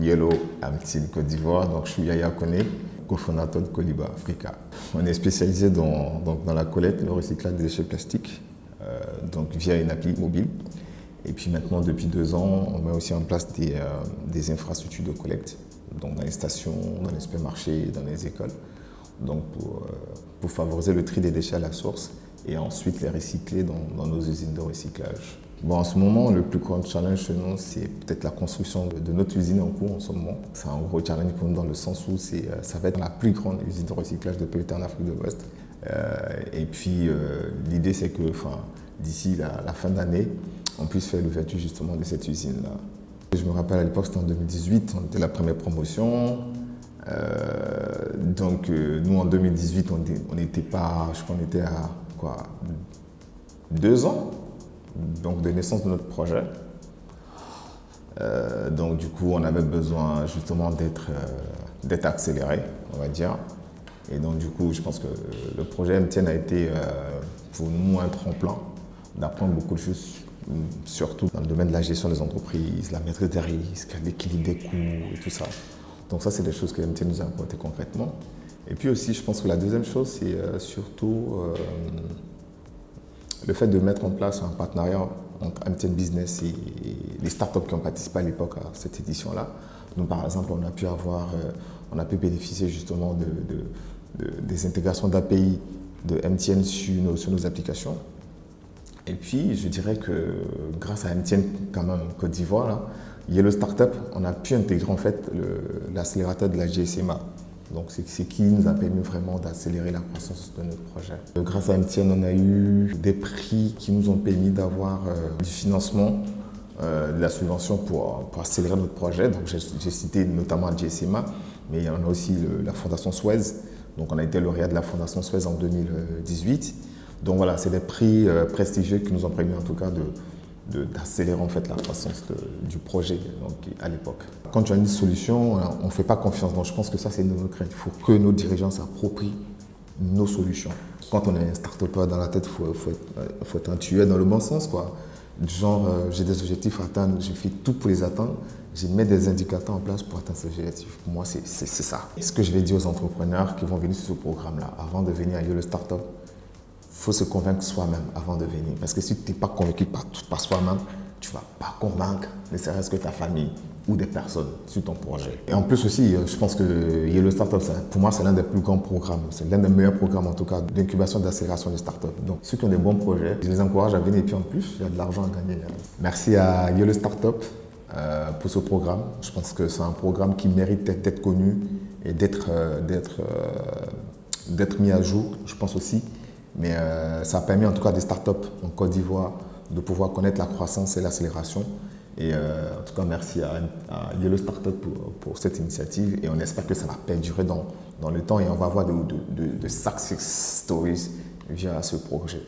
Yellow Team Côte d'Ivoire. Donc, je suis Yaya Kone, cofondateur de Coliba Africa. On est spécialisé dans la collecte et le recyclage des déchets plastiques, donc via une appli mobile. Et puis maintenant, depuis 2 ans, on met aussi en place des infrastructures de collecte, donc dans les stations, dans les supermarchés, dans les écoles, donc pour favoriser le tri des déchets à la source et ensuite les recycler dans nos usines de recyclage. Bon, en ce moment, le plus grand challenge chez nous, c'est peut-être la construction de notre usine en cours en ce moment. C'est un gros challenge pour nous dans le sens où ça va être la plus grande usine de recyclage de PET en Afrique de l'Ouest. Et puis, l'idée, c'est que d'ici la fin d'année, on puisse faire l'ouverture justement de cette usine-là. Je me rappelle à l'époque, c'était en 2018, on était la première promotion. Donc, nous, en 2018, on était pas, je crois qu'on était à 2 ans donc de naissance de notre projet. Donc du coup, on avait besoin justement d'être accéléré, on va dire. Et donc du coup, je pense que le projet MTN a été pour nous un tremplin d'apprendre beaucoup de choses, surtout dans le domaine de la gestion des entreprises, la maîtrise des risques, l'équilibre des coûts et tout ça. Donc ça, c'est des choses que MTN nous a apportées concrètement. Et puis aussi, je pense que la deuxième chose, c'est surtout le fait de mettre en place un partenariat entre MTN Business et les startups qui ont participé à l'époque à cette édition-là. Nous, par exemple, on a pu bénéficier justement des intégrations d'API de MTN sur nos applications. Et puis, je dirais que grâce à MTN, quand même, Côte d'Ivoire, Yellow Startup, on a pu intégrer en fait l'accélérateur de la GSMA. Donc, c'est qui nous a permis vraiment d'accélérer la croissance de notre projet. Grâce à MTN, on a eu des prix qui nous ont permis d'avoir du financement, de la subvention pour accélérer notre projet. Donc, j'ai cité notamment GSMA, mais on a aussi la Fondation Suez. Donc, on a été lauréat de la Fondation Suez en 2018. Donc, voilà, c'est des prix prestigieux qui nous ont permis en tout cas d'accélérer en fait la croissance du projet donc, à l'époque. Quand tu as une solution, on ne fait pas confiance. Donc je pense que ça, c'est nos craintes. Il faut que nos dirigeants s'approprient nos solutions. Quand on est un start-upper dans la tête, il faut être un tueur dans le bon sens, quoi. Genre, j'ai des objectifs à atteindre, je fais tout pour les atteindre. Je mets des indicateurs en place pour atteindre ces objectifs. Pour moi, c'est ça. Et ce que je vais dire aux entrepreneurs qui vont venir sur ce programme-là, avant de venir à Yellow Startup, il faut se convaincre soi-même avant de venir. Parce que si tu n'es pas convaincu par soi-même, tu ne vas pas convaincre ne serait-ce que ta famille ou des personnes sur ton projet. Et en plus aussi, je pense que Yellow Startup, pour moi, c'est l'un des plus grands programmes. C'est l'un des meilleurs programmes, en tout cas, d'incubation, d'accélération des startups. Donc, ceux qui ont des bons projets, je les encourage à venir. Et puis en plus, il y a de l'argent à gagner. Merci à Yellow Startup pour ce programme. Je pense que c'est un programme qui mérite d'être connu et d'être mis à jour, je pense aussi. Mais ça a permis en tout cas des startups en Côte d'Ivoire de pouvoir connaître la croissance et l'accélération. Et en tout cas, merci à Yellow Startup pour cette initiative. Et on espère que ça va perdurer dans le temps et on va avoir de success stories via ce projet.